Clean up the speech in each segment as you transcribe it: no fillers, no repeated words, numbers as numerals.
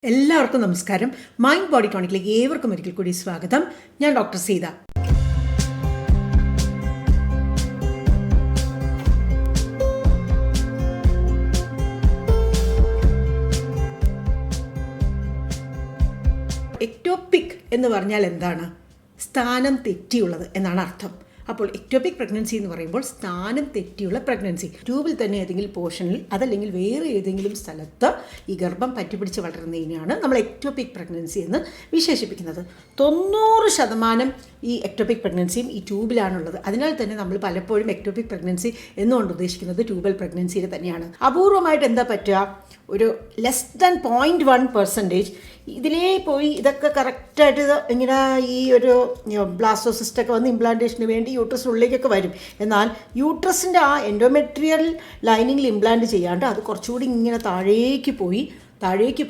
എല്ലാവർക്കും നമസ്കാരം. Mind body ടോണിക്കിലേക്ക് ഏവർക്കും ഒരിക്കൽ കൂടി സ്വാഗതം. ഞാൻ ഡോക്ടർ സീത. എക്ടോപിക് എന്ന് പറഞ്ഞാൽ എന്താണ്? സ്ഥാനം തെറ്റിയുള്ളത് എന്നാണ് അർത്ഥം. അപ്പോൾ എക്ടോപിക് പ്രഗ്നൻസി എന്ന് പറയുമ്പോൾ സ്ഥാനം തെറ്റിയുള്ള പ്രഗ്നൻസി, ട്യൂബിൽ തന്നെ ഏതെങ്കിലും പോർഷനിൽ അതല്ലെങ്കിൽ വേറെ ഏതെങ്കിലും സ്ഥലത്ത് ഈ ഗർഭം പറ്റിപ്പിടിച്ച് വളരുന്നതിനെയാണ് നമ്മൾ എക്ടോപിക് പ്രഗ്നൻസി എന്ന് വിശേഷിപ്പിക്കുന്നത്. 90% ഈ എക്ടോപിക് പ്രഗ്നൻസിയും ഈ ട്യൂബിലാണുള്ളത്. അതിനാൽ തന്നെ നമ്മൾ പലപ്പോഴും എക്ടോപിക് പ്രഗ്നൻസി എന്നുകൊണ്ട് ഉദ്ദേശിക്കുന്നത് ട്യൂബൽ പ്രഗ്നൻസിയിൽ തന്നെയാണ്. അപൂർവമായിട്ട് എന്താ പറ്റുക, ഒരു ലെസ് ദാൻ 0.1% ഇതിലേ പോയി ഇതൊക്കെ കറക്റ്റായിട്ട് ഇങ്ങനെ ഈ ഒരു ബ്ലാസ്റ്റോസിസ്റ്റൊക്കെ വന്ന് ഇംപ്ലാന്റേഷന് വേണ്ടി യൂട്രസിനുള്ളിലേക്കൊക്കെ വരും. എന്നാൽ യൂട്രസിൻ്റെ ആ എൻഡോമെട്രിയൽ ലൈനിങ്ങിൽ ഇംപ്ലാന്റ് ചെയ്യാണ്ട് അത് കുറച്ചുകൂടി ഇങ്ങനെ താഴേക്ക്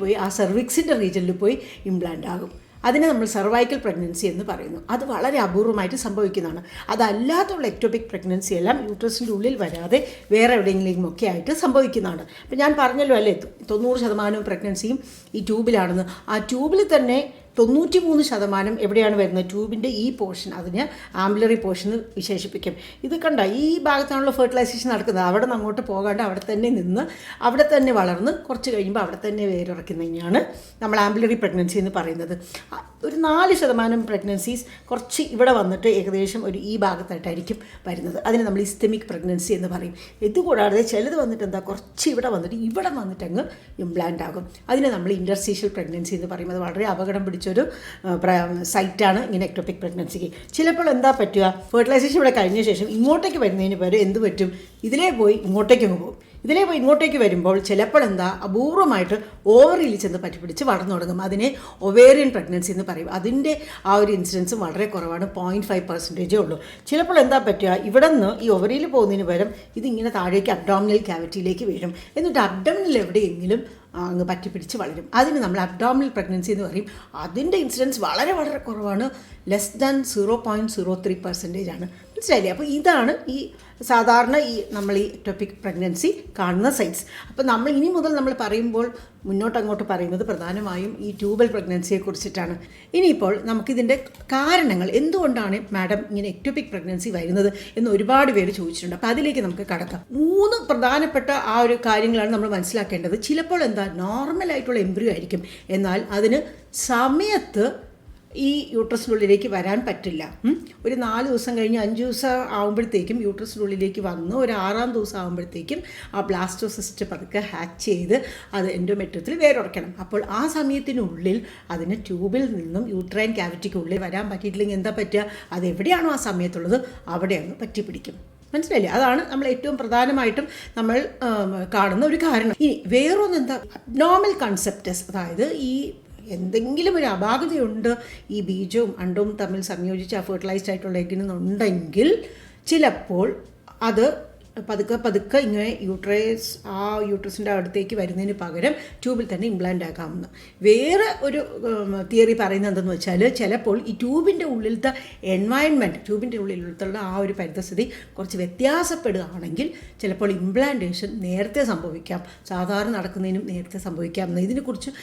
പോയി ആ സെർവിക്സിൻ്റെ റീജിയനിൽ പോയി ഇംപ്ലാന്റ് ആകും. അതിനെ നമ്മൾ സർവൈക്കൽ പ്രഗ്നൻസി എന്ന് പറയുന്നു. അത് വളരെ അപൂർവമായിട്ട് സംഭവിക്കുന്നതാണ്. അതല്ലാത്തുള്ള എക്ടോപിക് പ്രഗ്നൻസി എല്ലാം യൂട്രസിൻ്റെ ഉള്ളിൽ വരാതെ വേറെ എവിടെയെങ്കിലും ഒക്കെ ആയിട്ട് സംഭവിക്കുന്നതാണ്. ഇപ്പം ഞാൻ പറഞ്ഞല്ലോ അല്ലേ, 90% പ്രഗ്നൻസിയും ഈ ട്യൂബിലാണെന്ന്. ആ ട്യൂബിൽ തന്നെ 93% എവിടെയാണ് വരുന്നത്? ട്യൂബിൻ്റെ ഈ പോർഷൻ, അതിന് ആംബുലറി പോർഷൻ എന്ന് വിശേഷിപ്പിക്കും. ഇത് കണ്ട, ഈ ഭാഗത്താണല്ലോ ഫെർട്ടിലൈസേഷൻ നടക്കുന്നത്. അവിടെ നിന്ന് അങ്ങോട്ട് പോകാണ്ട് അവിടെ തന്നെ നിന്ന് അവിടെ തന്നെ വളർന്ന് കുറച്ച് കഴിയുമ്പോൾ അവിടെ തന്നെ വേരുറക്കുന്നതിനെയാണ് നമ്മൾ ആംബുലറി പ്രഗ്നൻസി എന്ന് പറയുന്നത്. ഒരു 4% പ്രഗ്നൻസീസ് കുറച്ച് ഇവിടെ വന്നിട്ട് ഏകദേശം ഒരു ഈ ഭാഗത്തായിട്ടായിരിക്കും വരുന്നത്. അതിന് നമ്മൾ ഇസ്തെമിക് പ്രഗ്നൻസി എന്ന് പറയും. ഇതുകൂടാതെ ചിലത് വന്നിട്ട് എന്താ, കുറച്ച് ഇവിടെ വന്നിട്ട് അങ്ങ് ഇംപ്ലാന്റ് ആകും. അതിനെ നമ്മൾ ഇൻ്റർസ്റ്റീഷ്യൽ പ്രഗ്നൻസി എന്ന് പറയും. അത് വളരെ അപകടം പിടിച്ചൊരു സൈറ്റാണ് ഇങ്ങനെ എക്ടോപിക് പ്രഗ്നൻസിക്ക്. ചിലപ്പോൾ എന്താ പറ്റുക, ഫെർട്ടിലൈസേഷൻ ഇവിടെ കഴിഞ്ഞ ശേഷം ഇങ്ങോട്ടേക്ക് വരുന്നതിന് പകരം എന്ത് പറ്റും, ഇതിലേ പോയി ഇങ്ങോട്ടേക്ക് വരുമ്പോൾ ചിലപ്പോൾ എന്താ, അപൂർവമായിട്ട് ഓവറിയിൽ ചെന്ന് പറ്റിപ്പിടിച്ച് വളർന്നു തുടങ്ങും. അതിനെ ഒവേറിയൻ പ്രഗ്നൻസി എന്ന് പറയും. അതിൻ്റെ ആ ഒരു ഇൻസിഡൻസും വളരെ കുറവാണ്, 0.5% ഉള്ളൂ. ചിലപ്പോൾ എന്താ പറ്റുക, ഇവിടെ നിന്ന് ഈ ഒവറിയിൽ പോകുന്നതിന് പകരം ഇതിങ്ങനെ താഴേക്ക് അബ്ഡോമിനൽ ക്യാവിറ്റിയിലേക്ക് വീഴും. എന്നിട്ട് അബ്ഡോമിനൽ എവിടെയെങ്കിലും അങ്ങ് പറ്റിപ്പിടിച്ച് വളരും. അതിന് നമ്മൾ അബ്ഡോമിനൽ പ്രഗ്നൻസി എന്ന് പറയും. അതിൻ്റെ ഇൻസിഡൻസ് വളരെ വളരെ കുറവാണ്, ലെസ് ദാൻ 0.03% ആണ്. മനസ്സിലായില്ലേ? അപ്പോൾ ഇതാണ് ഈ സാധാരണ നമ്മൾ ഈ എക്ടോപിക് പ്രഗ്നൻസി കാണുന്ന സൈൻസ്. അപ്പോൾ നമ്മൾ ഇനി മുതൽ നമ്മൾ പറയുമ്പോൾ മുന്നോട്ടങ്ങോട്ട് പറയുന്നത് പ്രധാനമായും ഈ ട്യൂബൽ പ്രഗ്നൻസിയെ കുറിച്ചിട്ടാണ്. ഇനിയിപ്പോൾ നമുക്കിതിൻ്റെ കാരണങ്ങൾ, എന്തുകൊണ്ടാണ് മാഡം ഇങ്ങനെ എക്ടോപിക് പ്രഗ്നൻസി വരുന്നത് എന്ന് ഒരുപാട് പേര് ചോദിച്ചിട്ടുണ്ട്. അപ്പോൾ അതിലേക്ക് നമുക്ക് കടക്കാം. 3 പ്രധാനപ്പെട്ട ആ ഒരു കാര്യങ്ങളാണ് നമ്മൾ മനസ്സിലാക്കേണ്ടത്. ചിലപ്പോൾ എന്താ, നോർമലായിട്ടുള്ള എംബ്രിയോ ആയിരിക്കും, എന്നാൽ അതിന് സമയത്ത് ഈ യൂട്രസിനുള്ളിലേക്ക് വരാൻ പറ്റില്ല. ഒരു 4 ദിവസം കഴിഞ്ഞ് 5 ദിവസം ആകുമ്പോഴത്തേക്കും യൂട്രസിനുള്ളിലേക്ക് വന്ന് ഒരു 6ാം ദിവസം ആകുമ്പോഴത്തേക്കും ആ ബ്ലാസ്റ്റോസിസ്റ്റ് പതുക്കെ ഹാച്ച് ചെയ്ത് അത് എൻഡോമെട്രിയത്തിൽ വേരുറക്കണം. അപ്പോൾ ആ സമയത്തിനുള്ളിൽ അതിന് ട്യൂബിൽ നിന്നും യൂട്രൈൻ ക്യാവിറ്റിക്കുള്ളിൽ വരാൻ പറ്റിയിട്ടില്ലെങ്കിൽ എന്താ പറ്റുക, അതെവിടെയാണോ ആ സമയത്തുള്ളത് അവിടെ അങ്ങ് പറ്റിപ്പിടിക്കും. മനസ്സിലായില്ലേ? അതാണ് നമ്മൾ ഏറ്റവും പ്രധാനമായിട്ടും നമ്മൾ കാണുന്ന ഒരു കാരണം. ഇനി വേറൊന്നെന്താ, അബ്നോർമൽ കൺസെപ്റ്റസ്, അതായത് ഈ എന്തെങ്കിലും ഒരു അപാകതയുണ്ട് ഈ ബീജവും അണ്ടവും തമ്മിൽ സംയോജിച്ച് ഫെർട്ടിലൈസ്ഡ് ആയിട്ടുള്ള എഗ്ഗിനുണ്ടെങ്കിൽ ചിലപ്പോൾ അത് പതുക്കെ ഇങ്ങനെ യൂട്രസിൻ്റെ അടുത്തേക്ക് വരുന്നതിന് പകരം ട്യൂബിൽ തന്നെ ഇംപ്ലാന്റ് ആക്കാമെന്ന്. വേറെ ഒരു തിയറി പറയുന്നത് എന്തെന്ന് വെച്ചാൽ, ചിലപ്പോൾ ഈ ട്യൂബിൻ്റെ ഉള്ളിലത്തെ എൻവയൺമെൻറ്റ്, ട്യൂബിൻ്റെ ഉള്ളിലുള്ള ആ ഒരു പരിസ്ഥിതി കുറച്ച് വ്യത്യാസപ്പെടുകയാണെങ്കിൽ ചിലപ്പോൾ ഇംപ്ലാന്റേഷൻ നേരത്തെ സംഭവിക്കാം, സാധാരണ നടക്കുന്നതിനും നേരത്തെ സംഭവിക്കാമെന്ന്. ഇതിനെക്കുറിച്ച്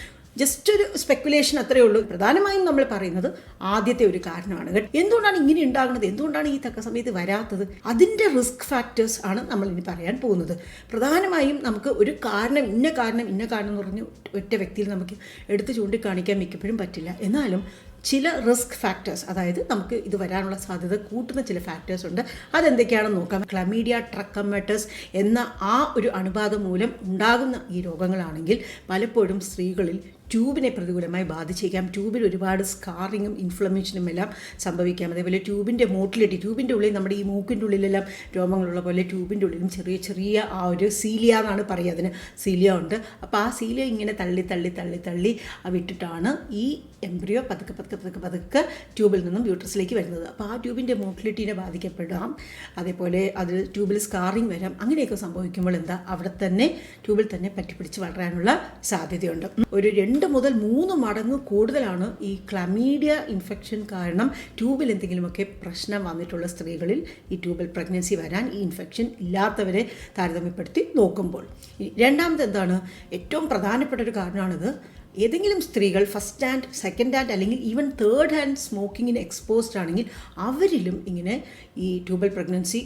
ജസ്റ്റ് ഒരു സ്പെക്കുലേഷൻ അത്രയേ ഉള്ളൂ. പ്രധാനമായും നമ്മൾ പറയുന്നത് ആദ്യത്തെ ഒരു കാരണമാണ്. എന്തുകൊണ്ടാണ് ഇങ്ങനെ ഉണ്ടാകുന്നത്, എന്തുകൊണ്ടാണ് ഈ തക്ക സമയത്ത് വരാത്തത്, അതിൻ്റെ റിസ്ക് ഫാക്ടേഴ്സ് ആണ് നമ്മൾ ഇനി പറയാൻ പോകുന്നത്. പ്രധാനമായും നമുക്ക് ഒരു കാരണം, ഇന്ന കാരണം എന്ന് പറഞ്ഞ് ഒറ്റ വ്യക്തിയിൽ നമുക്ക് എടുത്ത് ചൂണ്ടിക്കാണിക്കാൻ മിക്കപ്പോഴും പറ്റില്ല. എന്നാലും ചില റിസ്ക് ഫാക്ടേഴ്സ്, അതായത് നമുക്ക് ഇത് വരാനുള്ള സാധ്യത കൂട്ടുന്ന ചില ഫാക്ടേഴ്സ് ഉണ്ട്. അതെന്തൊക്കെയാണെന്ന് നോക്കാം. ക്ലമീഡിയ ട്രക്കോമറ്റസ് എന്ന ആ ഒരു അണുബാധ മൂലം ഉണ്ടാകുന്ന ഈ രോഗങ്ങളാണെങ്കിൽ പലപ്പോഴും സ്ത്രീകളിൽ ട്യൂബിനെ പ്രതികൂലമായി ബാധിച്ചേക്കാം. ട്യൂബിൽ ഒരുപാട് സ്കാറിങ്ങും ഇൻഫ്ലമേഷനും എല്ലാം സംഭവിക്കാം. അതേപോലെ ട്യൂബിൻ്റെ മോട്ടിലിറ്റി, ട്യൂബിൻ്റെ ഉള്ളിൽ നമ്മുടെ ഈ മൂക്കിൻ്റെ ഉള്ളിലെല്ലാം രോമങ്ങളുള്ള പോലെ ട്യൂബിൻ്റെ ഉള്ളിലും ചെറിയ ആ ഒരു സീലിയ എന്നാണ് പറയുക, അതിന് സീലിയ ഉണ്ട്. അപ്പോൾ ആ സീലിയ ഇങ്ങനെ തള്ളി വിട്ടിട്ടാണ് ഈ എംബ്രിയോ പതുക്കെ ട്യൂബിൽ നിന്നും യൂട്രസിലേക്ക് വരുന്നത്. അപ്പോൾ ആ ട്യൂബിൻ്റെ മോട്ടിലിറ്റീനെ ബാധിക്കപ്പെടാം. അതേപോലെ അതിൽ ട്യൂബിൽ സ്കാറിങ് വരാം. അങ്ങനെയൊക്കെ സംഭവിക്കുമ്പോൾ എന്താ, അവിടെ തന്നെ ട്യൂബിൽ തന്നെ പറ്റിപ്പിടിച്ച് വളരാനുള്ള സാധ്യതയുണ്ട്. ഒരു 2 മുതൽ 3 മടങ്ങ് കൂടുതലാണ് ഈ ക്ലമീഡിയ ഇൻഫെക്ഷൻ കാരണം ട്യൂബിൽ എന്തെങ്കിലുമൊക്കെ പ്രശ്നം വന്നിട്ടുള്ള സ്ത്രീകളിൽ ഈ ട്യൂബൽ പ്രഗ്നൻസി വരാൻ ഈ ഇൻഫെക്ഷൻ ഇല്ലാത്തവരെ താരതമ്യപ്പെടുത്തി നോക്കുമ്പോൾ. രണ്ടാമത് എന്താണ്, ഏറ്റവും പ്രധാനപ്പെട്ട ഒരു കാരണമാണിത്, ഏതെങ്കിലും സ്ത്രീകൾ ഫസ്റ്റ് ഹാൻഡ്, സെക്കൻഡ് ഹാൻഡ് അല്ലെങ്കിൽ ഈവൻ തേർഡ് ഹാൻഡ് സ്മോക്കിങ്ങിന് എക്സ്പോസ്ഡ് ആണെങ്കിൽ അവരിലും ഇങ്ങനെ ഈ ട്യൂബൽ പ്രഗ്നൻസി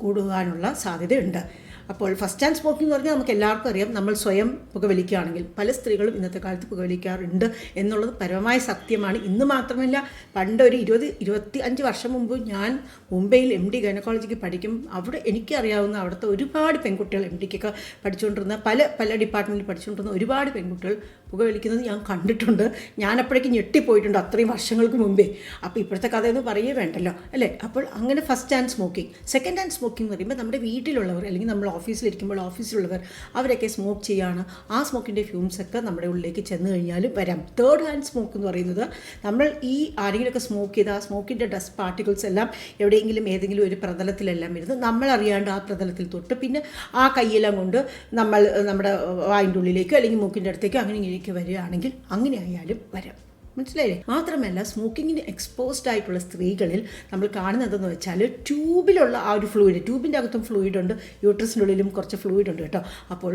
കൂടുവാനുള്ള സാധ്യതയുണ്ട്. അപ്പോൾ ഫസ്റ്റ് ഹാൻഡ് സ്മോക്കിംഗ് എന്ന് പറഞ്ഞാൽ നമുക്ക് എല്ലാവർക്കും അറിയാം, നമ്മൾ സ്വയം പുകവലിക്കുകയാണെങ്കിൽ പല സ്ത്രീകളും ഇന്നത്തെ കാലത്ത് പുകവലിക്കാറുണ്ട് എന്നുള്ളത് പരമമായ സത്യമാണ്. ഇന്ന് മാത്രമല്ല, പണ്ട് ഒരു 20-25 വർഷം മുമ്പ് ഞാൻ മുംബൈയിൽ MD ഗൈനക്കോളജിക്ക് പഠിക്കും. അവിടെ എനിക്കറിയാവുന്ന അവിടുത്തെ ഒരുപാട് പെൺകുട്ടികൾ, MDക്കൊക്കെ പഠിച്ചുകൊണ്ടിരുന്ന പല ഡിപ്പാർട്ട്മെൻറ്റിൽ പഠിച്ചുകൊണ്ടിരുന്ന ഒരുപാട് പെൺകുട്ടികൾ പുകവലിക്കുന്നത് ഞാൻ കണ്ടിട്ടുണ്ട്. ഞാനപ്പോഴേക്ക് ഞെട്ടിപ്പോയിട്ടുണ്ട്, അത്രയും വർഷങ്ങൾക്ക് മുമ്പേ. അപ്പോൾ ഇപ്പോഴത്തെ കഥയൊന്നും പറയേ വേണ്ടല്ലോ അല്ലേ. അപ്പോൾ അങ്ങനെ first hand smoking. Second hand smoking എന്ന് പറയുമ്പോൾ നമ്മുടെ വീട്ടിലുള്ളവർ അല്ലെങ്കിൽ നമ്മൾ ഓഫീസിലിരിക്കുമ്പോൾ ഓഫീസിലുള്ളവർ അവരൊക്കെ സ്മോക്ക് ചെയ്യുകയാണ്. ആ സ്മോക്കിൻ്റെ ഫ്യൂംസൊക്കെ നമ്മുടെ ഉള്ളിലേക്ക് ചെന്ന് കഴിഞ്ഞാലും വരാം. തേർഡ് ഹാൻഡ് സ്മോക്ക് എന്ന് പറയുന്നത് നമ്മൾ ഈ ആരെങ്കിലുമൊക്കെ സ്മോക്ക് ചെയ്ത് ആ സ്മോക്കിൻ്റെ ഡസ്റ്റ് പാർട്ടിക്കിൾസ് എല്ലാം എവിടെയെങ്കിലും ഏതെങ്കിലും ഒരു പ്രതലത്തിലെല്ലാം ഇരുന്ന് നമ്മളറിയാണ്ട് ആ പ്രതലത്തിൽ തൊട്ട് പിന്നെ ആ കൈയെല്ലാം കൊണ്ട് നമ്മൾ നമ്മുടെ വായിൻ്റെ ഉള്ളിലേക്കോ അല്ലെങ്കിൽ മൂക്കിൻ്റെ അടുത്തേക്കോ അങ്ങനെ ഇങ്ങനെയൊക്കെ വരികയാണെങ്കിൽ അങ്ങനെ ആയാലും വരാം. മനസ്സിലായില്ലേ? മാത്രമല്ല, സ്മോക്കിങ്ങിന് എക്സ്പോസ്ഡ് ആയിട്ടുള്ള സ്ത്രീകളിൽ നമ്മൾ കാണുന്നതെന്ന് വെച്ചാൽ ട്യൂബിലുള്ള ആ ഒരു ഫ്ലൂയിഡ്, ട്യൂബിൻ്റെ അകത്തും ഫ്ലൂയിഡ് ഉണ്ട്, യൂട്രസിൻ്റെ ഉള്ളിലും കുറച്ച് ഫ്ലൂയിഡ് ഉണ്ട് കേട്ടോ. അപ്പോൾ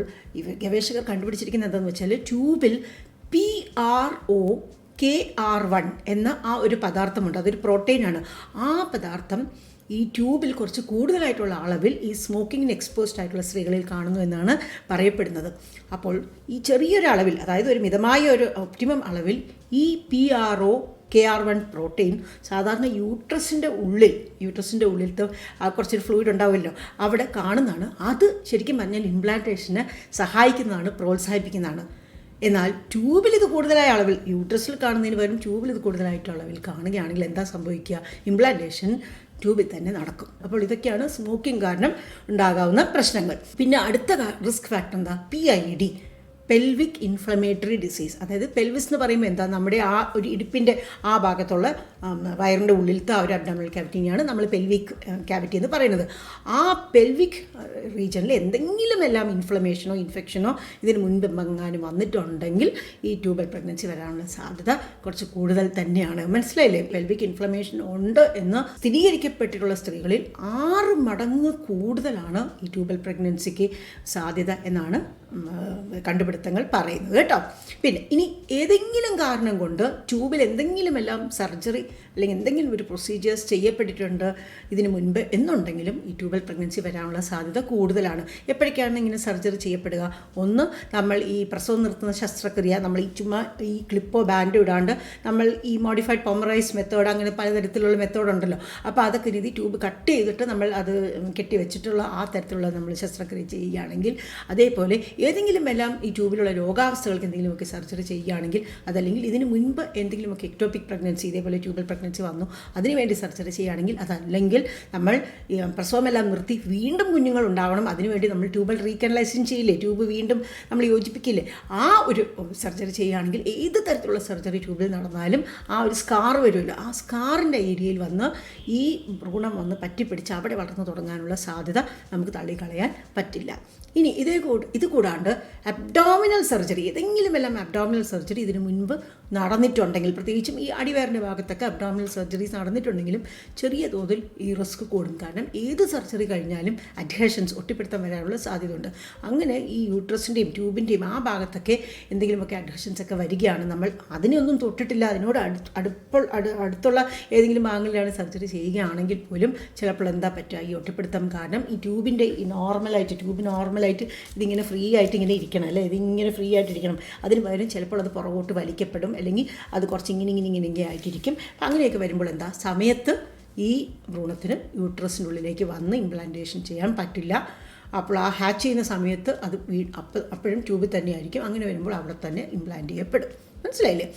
ഗവേഷകർ കണ്ടുപിടിച്ചിരിക്കുന്നത് എന്താണെന്ന് വെച്ചാൽ ട്യൂബിൽ PROKR1 എന്ന ആ ഒരു പദാർത്ഥമുണ്ട്. അതൊരു പ്രോട്ടീനാണ്. ആ പദാർത്ഥം ഈ ട്യൂബിൽ കുറച്ച് കൂടുതലായിട്ടുള്ള അളവിൽ ഈ സ്മോക്കിങ്ങിന് എക്സ്പോസ്ഡ് ആയിട്ടുള്ള സ്ത്രീകളിൽ കാണുന്നു എന്നാണ് പറയപ്പെടുന്നത്. അപ്പോൾ ഈ ചെറിയൊരു അളവിൽ, അതായത് ഒരു മിതമായ ഒരു ഒപ്റ്റിമം അളവിൽ ഈ PROKR1 പ്രോട്ടീൻ സാധാരണ യൂട്രസിൻ്റെ ഉള്ളിലത്തെ കുറച്ചൊരു ഫ്ലൂയിഡ് ഉണ്ടാവുമല്ലോ അവിടെ കാണുന്നതാണ്. അത് ശരിക്കും പറഞ്ഞാൽ ഇംപ്ലാന്റേഷന് സഹായിക്കുന്നതാണ്, പ്രോത്സാഹിപ്പിക്കുന്നതാണ്. എന്നാൽ ട്യൂബിൽ ഇത് കൂടുതലായ അളവിൽ, യൂട്രസിൽ കാണുന്നതിന് പകരം ട്യൂബിൽ ഇത് കൂടുതലായിട്ടുള്ള അളവിൽ കാണുകയാണെങ്കിൽ എന്താ സംഭവിക്കുക? ഇംപ്ലാന്റേഷൻ ട്യൂബിൽ തന്നെ നടക്കും. അപ്പോൾ ഇതൊക്കെയാണ് സ്മോക്കിംഗ് കാരണം ഉണ്ടാകാവുന്ന പ്രശ്നങ്ങൾ. പിന്നെ അടുത്ത റിസ്ക് ഫാക്ടർ എന്താ? PID, pelvic inflammatory disease. അതായത് പെൽവിസ് എന്ന് പറയുമ്പോൾ എന്താ? നമ്മുടെ ആ ഒരു ഇടുപ്പിൻ്റെ ആ ഭാഗത്തുള്ള വയറിൻ്റെ ഉള്ളിലത്തെ ആ ഒരു അബ്ഡോമിനൽ ക്യാവിറ്റിയാണ് നമ്മൾ പെൽവിക് ക്യാവിറ്റി എന്ന് പറയുന്നത്. ആ പെൽവിക് റീജിയനിൽ എന്തെങ്കിലും എല്ലാം ഇൻഫ്ലമേഷനോ ഇൻഫെക്ഷനോ ഇതിന് മുൻപ് എങ്ങാനും വന്നിട്ടുണ്ടെങ്കിൽ ഈ ട്യൂബൽ പ്രഗ്നൻസി വരാനുള്ള സാധ്യത കുറച്ച് കൂടുതൽ തന്നെയാണ്. മനസ്സിലായില്ലേ? പെൽവിക് ഇൻഫ്ലമേഷൻ ഉണ്ട് എന്ന് സ്ഥിരീകരിക്കപ്പെട്ടിട്ടുള്ള സ്ത്രീകളിൽ 6 മടങ്ങ് കൂടുതലാണ് ഈ ട്യൂബൽ പ്രഗ്നൻസിക്ക് സാധ്യത എന്നാണ് കണ്ടുപിടുത്തങ്ങൾ പറയുന്നത് കേട്ടോ. പിന്നെ ഇനി ഏതെങ്കിലും കാരണം കൊണ്ട് ട്യൂബിൽ എന്തെങ്കിലും എല്ലാം സർജറി അല്ലെങ്കിൽ എന്തെങ്കിലും ഒരു പ്രൊസീജിയേഴ്സ് ചെയ്യപ്പെട്ടിട്ടുണ്ട് ഇതിന് മുൻപ് എന്നുണ്ടെങ്കിലും ഈ ട്യൂബൽ പ്രഗ്നൻസി വരാനുള്ള സാധ്യത കൂടുതലാണ്. എപ്പോഴൊക്കെയാണ് ഇങ്ങനെ സർജറി ചെയ്യപ്പെടുക? ഒന്ന്, നമ്മൾ ഈ പ്രസവം നിർത്തുന്ന ശസ്ത്രക്രിയ, നമ്മൾ ഈ ചുമ്മാ ഈ ക്ലിപ്പോ ബാൻഡോ ഇടാണ്ട് നമ്മൾ ഈ മോഡിഫൈഡ് പോമറൈസ് മെത്തേഡ്, അങ്ങനെ പലതരത്തിലുള്ള മെത്തേഡ് ഉണ്ടല്ലോ. അപ്പോൾ അതൊക്കെ രീതി ട്യൂബ് കട്ട് ചെയ്തിട്ട് നമ്മൾ അത് കെട്ടി വെച്ചിട്ടുള്ള ആ തരത്തിലുള്ള നമ്മൾ ശസ്ത്രക്രിയ ചെയ്യുകയാണെങ്കിൽ, അതേപോലെ ഏതെങ്കിലും എല്ലാം ഈ ട്യൂബിലുള്ള രോഗാവസ്ഥകൾക്ക് എന്തെങ്കിലുമൊക്കെ സർജറി ചെയ്യുകയാണെങ്കിൽ, അതല്ലെങ്കിൽ ഇതിന് മുൻപ് എന്തെങ്കിലുമൊക്കെ എക്ടോപിക് പ്രഗ്നൻസി, ഇതേപോലെ ട്യൂബൽ പ്രഗ്നൻസി വന്നു അതിനുവേണ്ടി സർജറി ചെയ്യുകയാണെങ്കിൽ, അതല്ലെങ്കിൽ നമ്മൾ പ്രസവമെല്ലാം നിർത്തി വീണ്ടും കുഞ്ഞുങ്ങൾ ഉണ്ടാവണം, അതിനുവേണ്ടി നമ്മൾ ട്യൂബൽ റീകനലൈസേഷൻ ചെയ്യില്ലേ, ട്യൂബ് വീണ്ടും നമ്മൾ യോജിപ്പിക്കില്ലേ, ആ ഒരു സർജറി ചെയ്യുകയാണെങ്കിൽ ഏത് തരത്തിലുള്ള സർജറി ട്യൂബിൽ നടന്നാലും ആ ഒരു സ്കാർ വരുമല്ലോ, ആ സ്കാറിൻ്റെ ഏരിയയിൽ വന്ന് ഈ ഭ്രൂണം വന്ന് പറ്റിപ്പിടിച്ച് അവിടെ വളർന്നു തുടങ്ങാനുള്ള സാധ്യത നമുക്ക് തള്ളിക്കളയാൻ പറ്റില്ല. ഇനി ഇത് കൂടാണ്ട് അബ്ഡോമിനൽ സർജറി, ഏതെങ്കിലും എല്ലാം അബ്ഡോമിനൽ സർജറി ഇതിനു മുൻപ് നടന്നിട്ടുണ്ടെങ്കിൽ, പ്രത്യേകിച്ചും ഈ അടിവയറിൻ്റെ ഭാഗത്തൊക്കെ അബ്ഡോമിനൽ സർജറീസ് നടന്നിട്ടുണ്ടെങ്കിലും ചെറിയ തോതിൽ ഈ റിസ്ക് കൂടും. കാരണം ഏത് സർജറി കഴിഞ്ഞാലും അഡ്ഹേഷൻസ്, ഒട്ടിപ്പിടുത്തം വരാനുള്ള സാധ്യതയുണ്ട്. അങ്ങനെ ഈ യൂട്രസിൻ്റെയും ട്യൂബിൻ്റെയും ആ ഭാഗത്തൊക്കെ എന്തെങ്കിലുമൊക്കെ അഡ്ഹേഷൻസ് ഒക്കെ വരികയാണ്, നമ്മൾ അതിനെയൊന്നും തൊട്ടിട്ടില്ല, അതിനോട് അടുത്തുള്ള ഏതെങ്കിലും ഭാഗങ്ങളിലാണ് സർജറി ചെയ്യുകയാണെങ്കിൽ പോലും ചിലപ്പോൾ എന്താ പറ്റുക? ഈ ഒട്ടിപ്പിടുത്തം കാരണം ഈ ട്യൂബ് നോർമലായിട്ട് ഇതിങ്ങനെ ഫ്രീ ആയിട്ട് ഇങ്ങനെ ഇരിക്കണം അല്ലേ, ഇതിങ്ങനെ ഫ്രീ ആയിട്ടിരിക്കണം. അതിന് പകരം ചിലപ്പോൾ അത് പുറകോട്ട് വലിക്കപ്പെടും, അല്ലെങ്കിൽ അത് കുറച്ച് ഇങ്ങനെ ആയിട്ടിരിക്കും. അങ്ങനെയൊക്കെ വരുമ്പോൾ എന്താ സമയത്ത് ഈ ഭ്രൂണത്തിന് യൂട്രസിൻ്റെ ഉള്ളിലേക്ക് വന്ന് ഇംപ്ലാന്റേഷൻ ചെയ്യാൻ പറ്റില്ല. അപ്പോൾ ആ ഹാച്ച് ചെയ്യുന്ന സമയത്ത് അത് അപ്പോഴും ട്യൂബിൽ തന്നെ ആയിരിക്കും. അങ്ങനെ വരുമ്പോൾ അവിടെ തന്നെ ഇംപ്ലാന്റ് ചെയ്യപ്പെടും. മനസ്സിലായില്ലേ?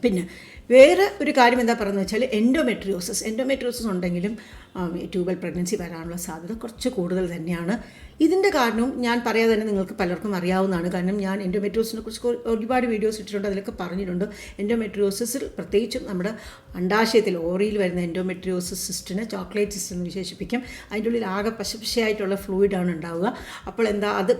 പിന്നെ വേറെ ഒരു കാര്യം എന്താ പറയുന്നത് വെച്ചാൽ എൻഡോമെട്രിയോസിസ് ഉണ്ടെങ്കിലും ട്യൂബൽ പ്രഗ്നൻസി വരാനുള്ള സാധ്യത കുറച്ച് കൂടുതൽ തന്നെയാണ്. ഇതിൻ്റെ കാരണവും ഞാൻ പറയാതെ തന്നെ നിങ്ങൾക്ക് പലർക്കും അറിയാവുന്നതാണ്. കാരണം ഞാൻ എൻഡോമെട്രിയോസിനെ കുറിച്ച് ഒരുപാട് വീഡിയോസ് ഇട്ടിട്ടുണ്ട്, അതിലൊക്കെ പറഞ്ഞിട്ടുണ്ട്. എൻഡോമെട്രിയോസിസിൽ പ്രത്യേകിച്ചും നമ്മുടെ അണ്ടാശയത്തിൽ ഓറിയിൽ വരുന്ന എൻഡോമെട്രിയോസിസ് സിസ്റ്റിനെ ചോക്ലേറ്റ് സിസ്റ്റ് എന്ന് വിശേഷിപ്പിക്കും. അതിൻ്റെ ഉള്ളിൽ ആകെ പശയാണ് ഫ്ലൂയിഡാണ് ഉണ്ടാവുക. അപ്പോൾ എന്താ, അത്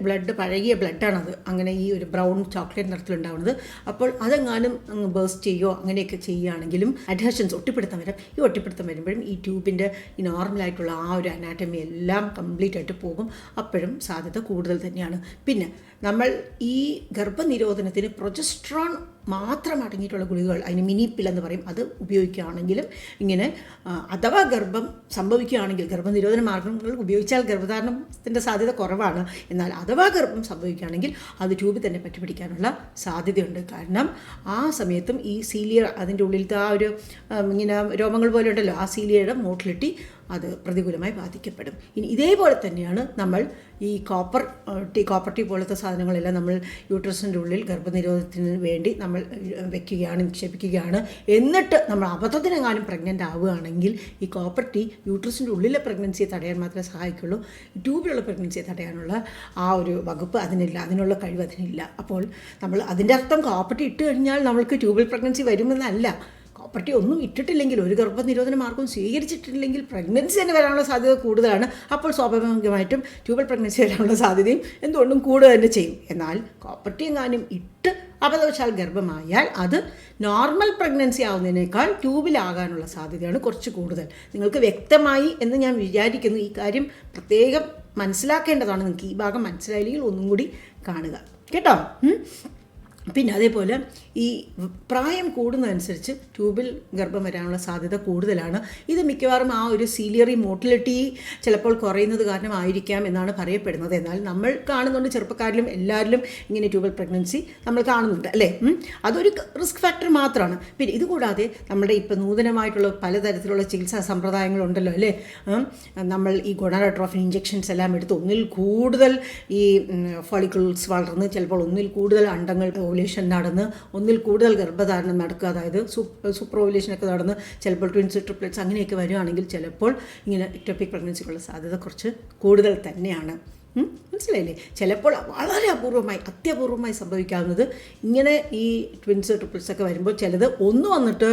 ബ്ലഡ് പഴകിയ ബ്ലഡാണത്, അങ്ങനെ ഈ ഒരു ബ്രൗൺ ചോക്ലേറ്റ് നിറത്തിലുണ്ടാവുന്നത്. അപ്പോൾ അതെങ്ങാനും ബേസ്റ്റ് ചെയ്യുകയോ അങ്ങനെയൊക്കെ ചെയ്യുകയാണെങ്കിലും അഡ്ഹഷൻസ്, ഒട്ടിപ്പിടുത്തം വരും. ഈ ഒട്ടിപ്പിടുത്തം വരുമ്പോഴും ഈ ട്യൂബിൻ്റെ ഈ നോർമലായിട്ടുള്ള ആ ഒരു അനാറ്റമി എല്ലാം കംപ്ലീറ്റ് ആയിട്ട് പോകും. അപ്പോഴും സാധ്യത കൂടുതൽ തന്നെയാണ്. പിന്നെ നമ്മൾ ഈ ഗർഭനിരോധനത്തിന് പ്രൊജസ്ട്രോൺ മാത്രം അടങ്ങിയിട്ടുള്ള ഗുളികകൾ, അതിന് മിനി പിൽ എന്ന് പറയും, അത് ഉപയോഗിക്കുകയാണെങ്കിലും ഇങ്ങനെ അഥവാ ഗർഭം സംഭവിക്കുകയാണെങ്കിൽ, ഗർഭനിരോധന മാർഗങ്ങൾ ഉപയോഗിച്ചാൽ ഗർഭധാരണത്തിൻ്റെ സാധ്യത കുറവാണ്. എന്നാൽ അഥവാ ഗർഭം സംഭവിക്കുകയാണെങ്കിൽ അത് ട്യൂബിൽ തന്നെ പറ്റിപ്പിടിക്കാനുള്ള സാധ്യതയുണ്ട്. കാരണം ആ സമയത്തും ഈ സീലിയ, അതിൻ്റെ ഉള്ളിലത്തെ ആ ഒരു ഇങ്ങനെ രോമങ്ങൾ പോലെ ഉണ്ടല്ലോ, ആ സീലിയയുടെ മോട്ടിലിറ്റി അത് പ്രതികൂലമായി ബാധിക്കപ്പെടും. ഇനി ഇതേപോലെ തന്നെയാണ് നമ്മൾ ഈ കോപ്പർ ടീ പോലത്തെ സാധനങ്ങളെല്ലാം നമ്മൾ യൂട്രസിൻ്റെ ഉള്ളിൽ ഗർഭനിരോധനത്തിന് വേണ്ടി നമ്മൾ വെക്കുകയാണ്, നിക്ഷേപിക്കുകയാണ്. എന്നിട്ട് നമ്മൾ അബദ്ധത്തിനെങ്ങാനും പ്രഗ്നൻ്റ് ആവുകയാണെങ്കിൽ ഈ കോപ്പർ ടീ യൂട്രസിൻ്റെ ഉള്ളിലെ പ്രഗ്നൻസിയെ തടയാൻ മാത്രമേ സഹായിക്കുള്ളൂ. ട്യൂബിലുള്ള പ്രഗ്നൻസിയെ തടയാനുള്ള ആ ഒരു വകുപ്പ് അതിനില്ല, അതിനുള്ള കഴിവ് അതിനില്ല. അപ്പോൾ നമ്മൾ അതിൻ്റെ അർത്ഥം കോപ്പർ ടീ ഇട്ട് കഴിഞ്ഞാൽ നമ്മൾക്ക് ട്യൂബിൽ പ്രഗ്നൻസി വരുമെന്നല്ല. കോപ്പർ ടീ ഒന്നും ഇട്ടിട്ടില്ലെങ്കിൽ, ഒരു ഗർഭനിരോധന മാർഗം സ്വീകരിച്ചിട്ടില്ലെങ്കിൽ പ്രഗ്നൻസി തന്നെ വരാനുള്ള സാധ്യത കൂടുതലാണ്. അപ്പോൾ സ്വാഭാവികമായിട്ടും ട്യൂബൽ പ്രഗ്നൻസി വരാനുള്ള സാധ്യതയും എന്തുകൊണ്ടും കൂടുക തന്നെ ചെയ്യും. എന്നാൽ കോപ്പർ ടീ എങ്ങാനും ഇട്ട് അബദ്ധവശാൽ ഗർഭമായാൽ അത് നോർമൽ പ്രഗ്നൻസി ആവുന്നതിനേക്കാൾ ട്യൂബിലാകാനുള്ള സാധ്യതയാണ് കുറച്ച് കൂടുതൽ. നിങ്ങൾക്ക് വ്യക്തമായി എന്ന് ഞാൻ വിചാരിക്കുന്നു. ഈ കാര്യം പ്രത്യേകം മനസ്സിലാക്കേണ്ടതാണ്. നിങ്ങൾക്ക് ഈ ഭാഗം മനസ്സിലായില്ലെങ്കിൽ ഒന്നും കൂടി കാണുക കേട്ടോ. പിന്നെ അതേപോലെ ഈ പ്രായം കൂടുന്നതനുസരിച്ച് ട്യൂബിൽ ഗർഭം വരാനുള്ള സാധ്യത കൂടുതലാണ്. ഇത് മിക്കവാറും ആ ഒരു സീലിയറി മോട്ടിലിറ്റി ചിലപ്പോൾ കുറയുന്നത് കാരണമായിരിക്കാം എന്നാണ് പറയപ്പെടുന്നത്. എന്നാൽ നമ്മൾ കാണുന്നുണ്ട് ചെറുപ്പക്കാരിലും എല്ലാവരിലും ഇങ്ങനെ ട്യൂബൽ പ്രഗ്നൻസി നമ്മൾ കാണുന്നുണ്ട് അല്ലേ. അതൊരു റിസ്ക് ഫാക്ടർ മാത്രമാണ്. പിന്നെ ഇതുകൂടാതെ നമ്മുടെ ഇപ്പോൾ നൂതനമായിട്ടുള്ള പലതരത്തിലുള്ള ചികിത്സാ സമ്പ്രദായങ്ങളുണ്ടല്ലോ അല്ലേ. നമ്മൾ ഈ ഗൊണാഡോട്രോഫിൻ ഇഞ്ചെക്ഷൻസ് എല്ലാം എടുത്ത് ഒന്നിൽ കൂടുതൽ ഈ ഫോളിക്കിൾസ് വളർന്ന് ചിലപ്പോൾ ഒന്നിൽ കൂടുതൽ അണ്ടങ്ങൾ ഓവുലേഷൻ നടന്ന് ഒന്നിൽ കൂടുതൽ ഗർഭധാരണം നടക്കുക, അതായത് സൂപ്പർ ഓവുലേഷനൊക്കെ നടന്ന് ചിലപ്പോൾ ട്വിൻസ്, ട്രിപ്ലെറ്റ്സ് അങ്ങനെയൊക്കെ വരികയാണെങ്കിൽ ചിലപ്പോൾ ഇങ്ങനെ എക്ടോപിക് പ്രഗ്നൻസിക്കുള്ള സാധ്യത കുറച്ച് കൂടുതൽ തന്നെയാണ്. മനസ്സിലായില്ലേ. ചിലപ്പോൾ വളരെ അത്യപൂർവമായി സംഭവിക്കാവുന്നത് ഇങ്ങനെ ഈ ട്വിൻസ്, ട്രിപ്പിൾസ് ഒക്കെ വരുമ്പോൾ ചിലത് ഒന്ന് വന്നിട്ട്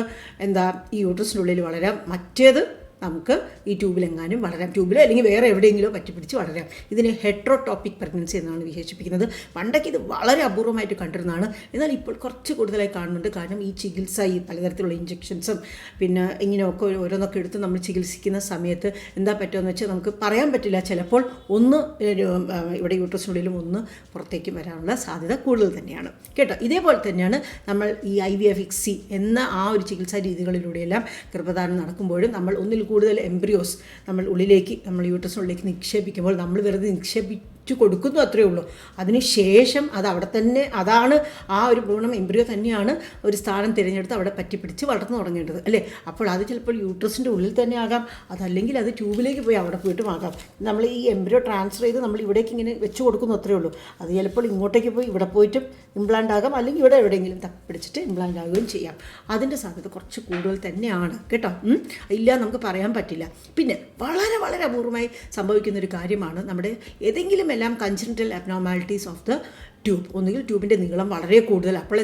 ഈ യൂട്രസിനുള്ളിൽ വളരാം, മറ്റേത് നമുക്ക് ഈ ട്യൂബിലെങ്ങാനും വളരാം, ട്യൂബിലോ അല്ലെങ്കിൽ വേറെ എവിടെയെങ്കിലോ പറ്റിപ്പിടിച്ച് വളരാം. ഇതിനെ ഹെട്രോടോപ്പിക് പ്രഗ്നൻസി എന്നാണ് വിശേഷിപ്പിക്കുന്നത്. പണ്ടൊക്കെ ഇത് വളരെ അപൂർവമായിട്ട് കണ്ടിരുന്നതാണ്. എന്നാൽ ഇപ്പോൾ കുറച്ച് കൂടുതലായി കാണുന്നുണ്ട്. കാരണം ഈ ചികിത്സ, ഈ പലതരത്തിലുള്ള ഇഞ്ചെക്ഷൻസും പിന്നെ ഇങ്ങനെയൊക്കെ ഓരോന്നൊക്കെ എടുത്ത് നമ്മൾ ചികിത്സിക്കുന്ന സമയത്ത് എന്താ പറ്റുമെന്ന് വെച്ചാൽ നമുക്ക് പറയാൻ പറ്റില്ല. ചിലപ്പോൾ ഒന്ന് ഇവിടെ യൂട്രസിനുള്ളിലും ഒന്ന് പുറത്തേക്കും വരാനുള്ള സാധ്യത കൂടുതൽ തന്നെയാണ് കേട്ടോ. ഇതേപോലെ തന്നെയാണ് നമ്മൾ ഈ IVF എന്ന ആ ഒരു ചികിത്സാ രീതികളിലൂടെയെല്ലാം ഗർഭധാരണം നടക്കുമ്പോഴും നമ്മൾ ഒന്നിൽ കൂടുതൽ എംബ്രിയോസ് നമ്മൾ യൂട്രസിനുള്ളിലേക്ക് നിക്ഷേപിക്കുമ്പോൾ നമ്മൾ വെറുതെ നിക്ഷേപിച്ചു കൊടുക്കുന്നു, അത്രയേ ഉള്ളൂ. അതിനുശേഷം അത് അവിടെ തന്നെ, അതാണ് ആ ഒരു ഭ്രൂണം എംബ്രിയോ തന്നെയാണ് ഒരു സ്ഥാനം തിരഞ്ഞെടുത്ത് അവിടെ പറ്റിപ്പിടിച്ച് വളർന്നു തുടങ്ങേണ്ടത് അല്ലേ. അപ്പോൾ അത് ചിലപ്പോൾ യൂട്രസിൻ്റെ ഉള്ളിൽ തന്നെ ആകാം, അതല്ലെങ്കിൽ അത് ട്യൂബിലേക്ക് പോയി അവിടെ പോയിട്ടും ആകാം. നമ്മൾ ഈ എംബ്രിയോ ട്രാൻസ്ഫർ ചെയ്ത് നമ്മൾ ഇവിടേക്ക് ഇങ്ങനെ വെച്ച് കൊടുക്കുന്നു, അത്രയേ ഉള്ളൂ. അത് ചിലപ്പോൾ ഇങ്ങോട്ടേക്ക് പോയി ഇവിടെ പോയിട്ടും ഇംപ്ലാന്റ് ആകാം, അല്ലെങ്കിൽ ഇവിടെ എവിടെയെങ്കിലും തപ്പിപ്പിടിച്ചിട്ട് ഇംപ്ലാന്റ് ആകുകയും ചെയ്യാം. അതിൻ്റെ സാധ്യത കുറച്ച് കൂടുതൽ തന്നെയാണ് കേട്ടോ. ഇല്ല നമുക്ക് പറയാൻ പറ്റില്ല. പിന്നെ വളരെ വളരെ അപൂർവമായി സംഭവിക്കുന്നൊരു കാര്യമാണ് നമ്മുടെ ഏതെങ്കിലും എല്ലാം congenital abnormalities of the tube. ഒന്നുകിൽ ട്യൂബിൻ്റെ നീളം വളരെ കൂടുതൽ, അപ്പോൾ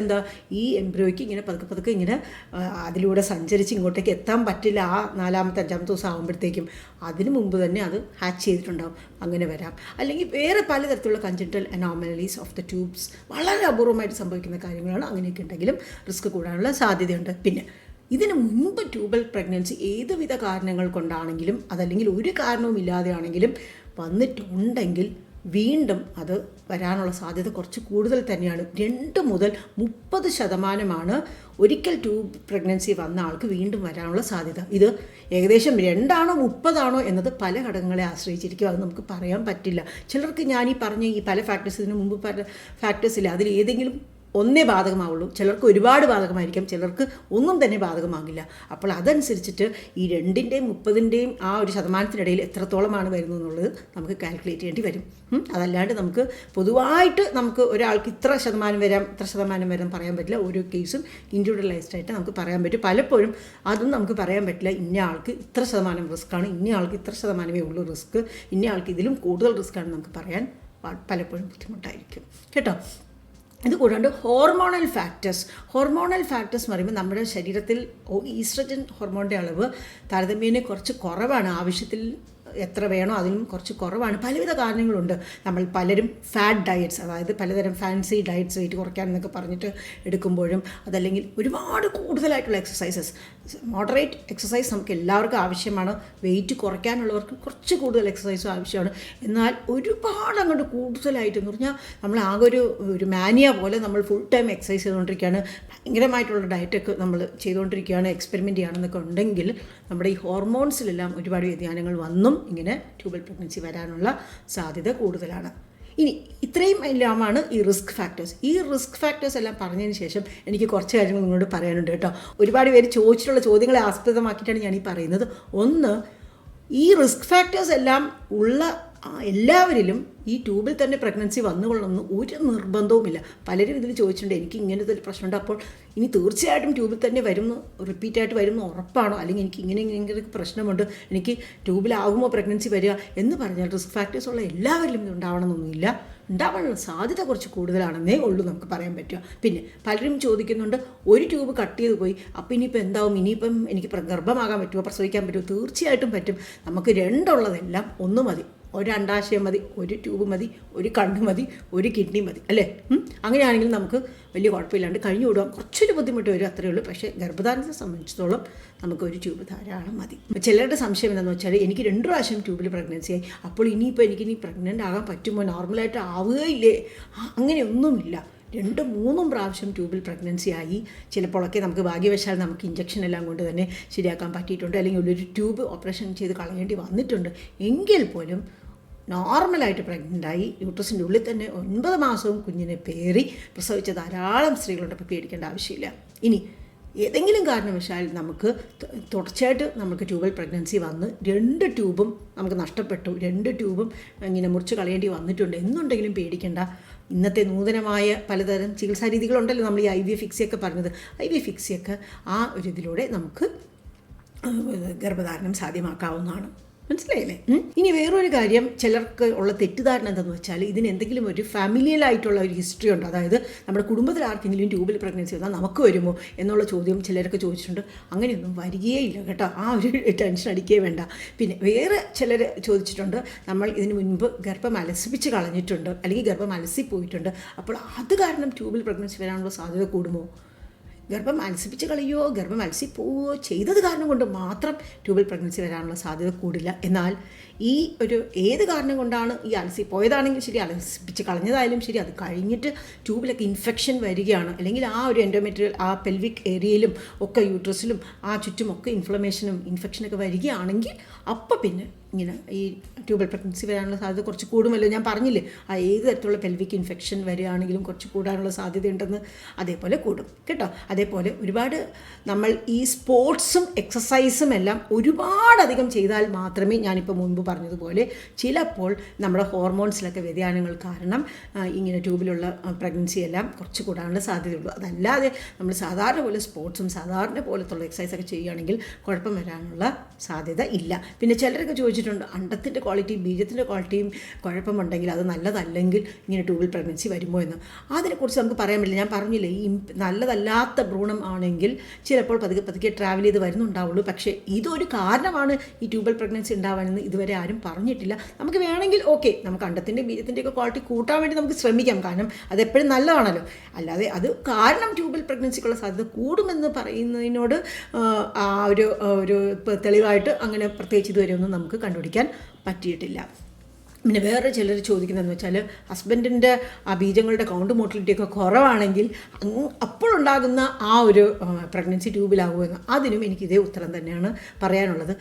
ഈ എംബ്രിയോയ്ക്ക് ഇങ്ങനെ പതുക്കെ ഇങ്ങനെ അതിലൂടെ സഞ്ചരിച്ച് ഇങ്ങോട്ടേക്ക് എത്താൻ പറ്റില്ല. ആ 4ാമത്തെ 5ാമത്തെ ദിവസം ആകുമ്പോഴത്തേക്കും അതിന് മുമ്പ് തന്നെ അത് ഹാച്ച് ചെയ്തിട്ടുണ്ടാവും, അങ്ങനെ വരാം. അല്ലെങ്കിൽ വേറെ പലതരത്തിലുള്ള congenital anomalies of the tubes വളരെ അപൂർവമായിട്ട് സംഭവിക്കുന്ന കാര്യങ്ങളാണ്. അങ്ങനെയൊക്കെ ഉണ്ടെങ്കിലും റിസ്ക് കൂടാനുള്ള സാധ്യതയുണ്ട്. പിന്നെ ഇതിന് മുൻപ് ട്യൂബൽ പ്രഗ്നൻസി ഏതുവിധ കാരണങ്ങൾ കൊണ്ടാണെങ്കിലും അതല്ലെങ്കിൽ ഒരു കാരണവും ഇല്ലാതെയാണെങ്കിലും വന്നിട്ടുണ്ടെങ്കിൽ വീണ്ടും അത് വരാനുള്ള സാധ്യത കുറച്ച് കൂടുതൽ തന്നെയാണ്. 2 മുതൽ 30% ഒരിക്കൽ ട്യൂബ് പ്രഗ്നൻസി വന്ന ആൾക്ക് വീണ്ടും വരാനുള്ള സാധ്യത. ഇത് ഏകദേശം 2 ആണോ 30 എന്നത് പല ഘടകങ്ങളെ ആശ്രയിച്ചിരിക്കും. അത് നമുക്ക് പറയാൻ പറ്റില്ല. ചിലർക്ക് ഞാൻ ഈ പറഞ്ഞ ഈ പല ഫാക്ടേഴ്സ്, ഇതിന് മുമ്പ് പല ഫാക്ടേഴ്സില്ല, അതിൽ ഏതെങ്കിലും ഒന്നേ ബാധകമാവുള്ളൂ. ചിലർക്ക് ഒരുപാട് ബാധകമായിരിക്കും, ചിലർക്ക് ഒന്നും തന്നെ ബാധകമാകില്ല. അപ്പോൾ അതനുസരിച്ചിട്ട് ഈ 2ൻ്റെയും 30ൻ്റെയും ആ ഒരു ശതമാനത്തിനിടയിൽ എത്രത്തോളമാണ് വരുന്നത് എന്നുള്ളത് നമുക്ക് കാൽക്കുലേറ്റ് ചെയ്യേണ്ടി വരും. അതല്ലാണ്ട് നമുക്ക് പൊതുവായിട്ട് നമുക്ക് ഒരാൾക്ക് ഇത്ര ശതമാനം വരാം പറയാൻ പറ്റില്ല. ഓരോ കേസും ഇൻഡിവിജ്വലൈസ്ഡ് ആയിട്ട് നമുക്ക് പറയാൻ പറ്റും. പലപ്പോഴും അതും നമുക്ക് പറയാൻ പറ്റില്ല. ഇന്ന ആൾക്ക് ഇത്ര ശതമാനം റിസ്ക്കാണ്, ഇന്ന ആൾക്ക് ഇത്ര ശതമാനമേ ഉള്ളൂ റിസ്ക്, ഇന്ന ആൾക്ക് ഇതിലും കൂടുതൽ റിസ്ക്കാണ് നമുക്ക് പറയാൻ പലപ്പോഴും ബുദ്ധിമുട്ടായിരിക്കും കേട്ടോ. ഇത് കൂടാണ്ട് ഹോർമോണൽ ഫാക്ടേഴ്സ് എന്ന് പറയുമ്പോൾ നമ്മുടെ ശരീരത്തിൽ ഈസ്ട്രജൻ ഹോർമോണിൻ്റെ അളവ് താരതമ്യേന കുറച്ച് കുറവാണ്. ആവശ്യത്തിൽ എത്ര വേണോ അതിലും കുറച്ച് കുറവാണ്. പലവിധ കാരണങ്ങളുണ്ട്. നമ്മൾ പലരും ഫാറ്റ് ഡയറ്റ്സ്, അതായത് പലതരം ഫാൻസി ഡയറ്റ്സ് വെയിറ്റ് കുറയ്ക്കാൻ എന്നൊക്കെ പറഞ്ഞിട്ട് എടുക്കുമ്പോഴും, അതല്ലെങ്കിൽ ഒരുപാട് കൂടുതലായിട്ടുള്ള എക്സസൈസസ്, മോഡറേറ്റ് എക്സസൈസ് നമുക്ക് എല്ലാവർക്കും ആവശ്യമാണ്. വെയിറ്റ് കുറയ്ക്കാനുള്ളവർക്ക് കുറച്ച് കൂടുതൽ എക്സസൈസും ആവശ്യമാണ്. എന്നാൽ ഒരുപാട് അങ്ങോട്ട് കൂടുതലായിട്ട് എന്ന് പറഞ്ഞാൽ നമ്മൾ ആകെ ഒരു മാനിയ പോലെ നമ്മൾ ഫുൾ ടൈം എക്സസൈസ് ചെയ്തുകൊണ്ടിരിക്കുകയാണ്, ഭയങ്കരമായിട്ടുള്ള ഡയറ്റൊക്കെ നമ്മൾ ചെയ്തുകൊണ്ടിരിക്കുകയാണ്, എക്സ്പെരിമെൻ്റ് ചെയ്യുകയാണെന്നൊക്കെ ഉണ്ടെങ്കിൽ നമ്മുടെ ഈ ഹോർമോൺസിലെല്ലാം ഒരുപാട് വ്യതിയാനങ്ങൾ വന്നും ഇങ്ങനെ ട്യൂബൽ പ്രഗ്നൻസി വരാനുള്ള സാധ്യത കൂടുതലാണ്. ഇനി ഇത്രയും എല്ലാമാണ് ഈ റിസ്ക് ഫാക്ടേഴ്സ്. ഈ റിസ്ക് ഫാക്ടേഴ്സ് എല്ലാം പറഞ്ഞതിന് ശേഷം എനിക്ക് കുറച്ച് കാര്യങ്ങൾ നിങ്ങളോട് പറയാനുണ്ട് കേട്ടോ. ഒരുപാട് പേര് ചോദിച്ചിട്ടുള്ള ചോദ്യങ്ങളെ ആസ്പദമാക്കിയിട്ടാണ് ഞാൻ ഈ പറയുന്നത്. ഒന്ന്, ഈ റിസ്ക് ഫാക്ടേഴ്സ് എല്ലാം ഉള്ള എല്ലാവരിലും ഈ ട്യൂബിൽ തന്നെ പ്രഗ്നൻസി വന്നുകൊള്ളണമെന്ന് ഒരു നിർബന്ധവുമില്ല. പലരും ഇതിൽ ചോദിച്ചിട്ടുണ്ട്, എനിക്ക് ഇങ്ങനത്തെ ഒരു പ്രശ്നമുണ്ട്, അപ്പോൾ ഇനി തീർച്ചയായിട്ടും ട്യൂബിൽ തന്നെ വരുന്നു, റിപ്പീറ്റായിട്ട് വരുന്നു ഉറപ്പാണോ, അല്ലെങ്കിൽ എനിക്ക് ഇങ്ങനെ പ്രശ്നമുണ്ട്, എനിക്ക് ട്യൂബിലാകുമോ പ്രഗ്നൻസി വരിക എന്ന് പറഞ്ഞാൽ റിസ്ക് ഫാക്ടേഴ്സ് ഉള്ള എല്ലാവരിലും ഇത് ഉണ്ടാവണമെന്നൊന്നുമില്ല. ഉണ്ടാവാനുള്ള സാധ്യത കുറച്ച് കൂടുതലാണെന്നേ ഉള്ളൂ നമുക്ക് പറയാൻ പറ്റുക. പിന്നെ പലരും ചോദിക്കുന്നുണ്ട്, ഒരു ട്യൂബ് കട്ട് ചെയ്ത് പോയി, അപ്പോൾ ഇനിയിപ്പോൾ എന്താവും, ഇനിയിപ്പം എനിക്ക് ഗർഭമാകാൻ പറ്റുമോ, പ്രസവിക്കാൻ പറ്റുമോ? തീർച്ചയായിട്ടും പറ്റും. നമുക്ക് രണ്ടുള്ളതെല്ലാം ഒന്ന് മതി. ഒരു അണ്ഡാശയം മതി, ഒരു ട്യൂബ് മതി, ഒരു കണ്ണ് മതി, ഒരു കിഡ്നി മതി, അല്ലേ? അങ്ങനെയാണെങ്കിൽ നമുക്ക് വലിയ കുഴപ്പമില്ലാണ്ട് കഴിഞ്ഞു വിടാം. കുറച്ചൊരു ബുദ്ധിമുട്ട് വരും, അത്രയേ ഉള്ളൂ. പക്ഷേ ഗർഭധാരണത്തെ സംബന്ധിച്ചിടത്തോളം നമുക്ക് ഒരു ട്യൂബ് ധാരാളം മതി. ചിലരുടെ സംശയം എന്താണെന്ന് വെച്ചാൽ, എനിക്ക് 2 പ്രാവശ്യം ട്യൂബിൽ പ്രഗ്നൻസി ആയി, അപ്പോൾ ഇനിയിപ്പോൾ എനിക്കിനി പ്രഗ്നൻ്റ് ആകാൻ പറ്റുമോ, നോർമലായിട്ട് ആവുകയില്ലേ? അങ്ങനെയൊന്നുമില്ല. 2-3 പ്രാവശ്യം ട്യൂബിൽ പ്രഗ്നൻസി ആയി. ചിലപ്പോഴൊക്കെ നമുക്ക് ഭാഗ്യവശാൽ നമുക്ക് ഇഞ്ചക്ഷൻ എല്ലാം കൊണ്ട് തന്നെ ശരിയാക്കാൻ പറ്റിയിട്ടുണ്ട്, അല്ലെങ്കിൽ ഒരു ട്യൂബ് ഓപ്പറേഷൻ ചെയ്ത് കളയേണ്ടി വന്നിട്ടുണ്ട്. എങ്കിൽ പോലും നോർമലായിട്ട് പ്രഗ്നൻ്റായി യൂട്രസിൻ്റെ ഉള്ളിൽ തന്നെ 9 മാസവും കുഞ്ഞിനെ പേറി പ്രസവിച്ച ധാരാളം സ്ത്രീകളുണ്ട്. അപ്പോൾ പേടിക്കേണ്ട ആവശ്യമില്ല. ഇനി ഏതെങ്കിലും കാരണവശാൽ നമുക്ക് തുടർച്ചയായിട്ട് നമുക്ക് ട്യൂബൽ പ്രഗ്നൻസി വന്ന് 2 ട്യൂബും നമുക്ക് നഷ്ടപ്പെട്ടു, 2 ട്യൂബും ഇങ്ങനെ മുറിച്ച് കളയേണ്ടി വന്നിട്ടുണ്ട് എന്നുണ്ടെങ്കിലും പേടിക്കേണ്ട. ഇന്നത്തെ നൂതനമായ പലതരം ചികിത്സാ രീതികളുണ്ടല്ലോ, നമ്മൾ ഈ IVF ഒക്കെ പറഞ്ഞത്. IVF ഒക്കെ ആ ഒരു ഇതിലൂടെ നമുക്ക് ഗർഭധാരണം സാധ്യമാക്കാവുന്നതാണ്. മനസ്സിലായില്ലേ? ഇനി വേറൊരു കാര്യം, ചിലർക്ക് ഉള്ള തെറ്റിദ്ധാരണ എന്താണെന്ന് വെച്ചാൽ, ഇതിന് എന്തെങ്കിലും ഒരു ഫാമിലിയലായിട്ടുള്ള ഒരു ഹിസ്റ്ററി ഉണ്ട്, അതായത് നമ്മുടെ കുടുംബത്തിൽ ആർക്കെങ്കിലും ട്യൂബിൽ പ്രഗ്നൻസി വന്നാൽ നമുക്ക് വരുമോ എന്നുള്ള ചോദ്യം ചിലരൊക്കെ ചോദിച്ചിട്ടുണ്ട്. അങ്ങനെയൊന്നും വരികയില്ല കേട്ടോ, ആ ഒരു ടെൻഷൻ അടിക്കുകയേ വേണ്ട. പിന്നെ വേറെ ചിലർ ചോദിച്ചിട്ടുണ്ട്, നമ്മൾ ഇതിന് മുൻപ് ഗർഭം അലസിപ്പിച്ച് കളഞ്ഞിട്ടുണ്ട്, അല്ലെങ്കിൽ ഗർഭം അലസിപ്പോയിട്ടുണ്ട്, അപ്പോൾ അത് കാരണം ട്യൂബിൽ പ്രഗ്നൻസി വരാനുള്ള സാധ്യത കൂടുമോ? ഗർഭം അലസിപ്പിച്ച് കളയുകയോ ഗർഭം അലസിപ്പോവുകയോ ചെയ്തത് കാരണം കൊണ്ട് മാത്രം ട്യൂബൽ പ്രഗ്നൻസി വരാനുള്ള സാധ്യത കൂടില്ല. എന്നാൽ ഈ ഒരു ഏത് കാരണം കൊണ്ടാണ് ഈ പോയതാണെങ്കിൽ ശരി, അലസിപ്പിച്ച് കളഞ്ഞതായാലും ശരി, അത് കഴിഞ്ഞിട്ട് ട്യൂബിലൊക്കെ ഇൻഫെക്ഷൻ വരികയാണ്, അല്ലെങ്കിൽ ആ ഒരു എൻഡോമെട്രിയൽ ആ പെൽവിക് ഏരിയയിലും ഒക്കെ യൂട്രസിലും ആ ചുറ്റുമൊക്കെ ഇൻഫ്ലമേഷനും ഇൻഫെക്ഷനൊക്കെ വരികയാണെങ്കിൽ അപ്പോൾ പിന്നെ ഇങ്ങനെ ഈ ട്യൂബൽ പ്രഗ്നൻസി വരാനുള്ള സാധ്യത കുറച്ച് കൂടുമല്ലോ. ഞാൻ പറഞ്ഞില്ലേ, ആ ഏത് തരത്തിലുള്ള പെൽവിക് ഇൻഫെക്ഷൻ വരികയാണെങ്കിലും കുറച്ച് കൂടാനുള്ള സാധ്യതയുണ്ടെന്ന്. അതേപോലെ കൂടും കേട്ടോ. അതേപോലെ ഒരുപാട് നമ്മൾ ഈ സ്പോർട്സും എക്സസൈസും എല്ലാം ഒരുപാടധികം ചെയ്താൽ മാത്രമേ, ഞാനിപ്പോൾ മുൻപ് പറഞ്ഞതുപോലെ ചിലപ്പോൾ നമ്മുടെ ഹോർമോൺസിലൊക്കെ വ്യതിയാനങ്ങൾ കാരണം ഇങ്ങനെ ട്യൂബിലുള്ള പ്രഗ്നൻസി എല്ലാം കുറച്ച് കൂടാനുള്ള സാധ്യതയുള്ളൂ. അതല്ലാതെ നമ്മൾ സാധാരണ പോലെ സ്പോർട്സും സാധാരണ പോലത്തുള്ള എക്സസൈസൊക്കെ ചെയ്യുകയാണെങ്കിൽ കുഴപ്പം വരാനുള്ള സാധ്യത ഇല്ല. പിന്നെ ചിലരൊക്കെ ചോദിച്ചിട്ടുണ്ട്, അണ്ടത്തിൻ്റെ ക്വാളിറ്റിയും ബീജത്തിൻ്റെ ക്വാളിറ്റിയും കുഴപ്പമുണ്ടെങ്കിൽ അത് നല്ലതല്ലെങ്കിൽ ഇങ്ങനെ ട്യൂബിൽ പ്രഗ്നൻസി വരുമോ എന്ന്. അതിനെക്കുറിച്ച് നമുക്ക് പറയാൻ പറ്റില്ല. ഞാൻ പറഞ്ഞില്ലേ, ഈ നല്ലതല്ലാത്ത ഭ്രൂണം ആണെങ്കിൽ ചിലപ്പോൾ പതുക്കെ ട്രാവൽ ചെയ്ത് വരുന്നുണ്ടാവുള്ളൂ. പക്ഷേ ഇതൊരു കാരണമാണ് ഈ ട്യൂബൽ പ്രഗ്നൻസി ഉണ്ടാവാനെന്ന് ഇതുവരെ ആരും പറഞ്ഞിട്ടില്ല. നമുക്ക് വേണമെങ്കിൽ ഓക്കെ, നമുക്ക് അണ്ടത്തിൻ്റെ ബീജത്തിൻ്റെയൊക്കെ ക്വാളിറ്റി കൂട്ടാൻ വേണ്ടി നമുക്ക് ശ്രമിക്കാം, കാരണം അതെപ്പോഴും നല്ലതാണല്ലോ. അല്ലാതെ അത് കാരണം ട്യൂബൽ പ്രഗ്നൻസിക്കുള്ള സാധ്യത കൂടുമെന്ന് പറയുന്നതിനോട് ഒരു തെളിവായിട്ട് അങ്ങനെ പ്രത്യേകിച്ച് ഇതുവരെ ഒന്നും നമുക്ക് കണ്ടുപിടിക്കാൻ പറ്റിയിട്ടില്ല. പിന്നെ വേറെ ചിലർ ചോദിക്കുന്നതെന്ന് വെച്ചാൽ, ഹസ്ബൻഡിൻ്റെ ആ ബീജങ്ങളുടെ കൗണ്ട് മോട്ടിലിറ്റിയൊക്കെ കുറവാണെങ്കിൽ അപ്പോഴുണ്ടാകുന്ന ആ ഒരു പ്രഗ്നൻസി ട്യൂബിലാകുമെന്ന്. അതിനും എനിക്കിതേ ഉത്തരം തന്നെയാണ് പറയാനുള്ളത്.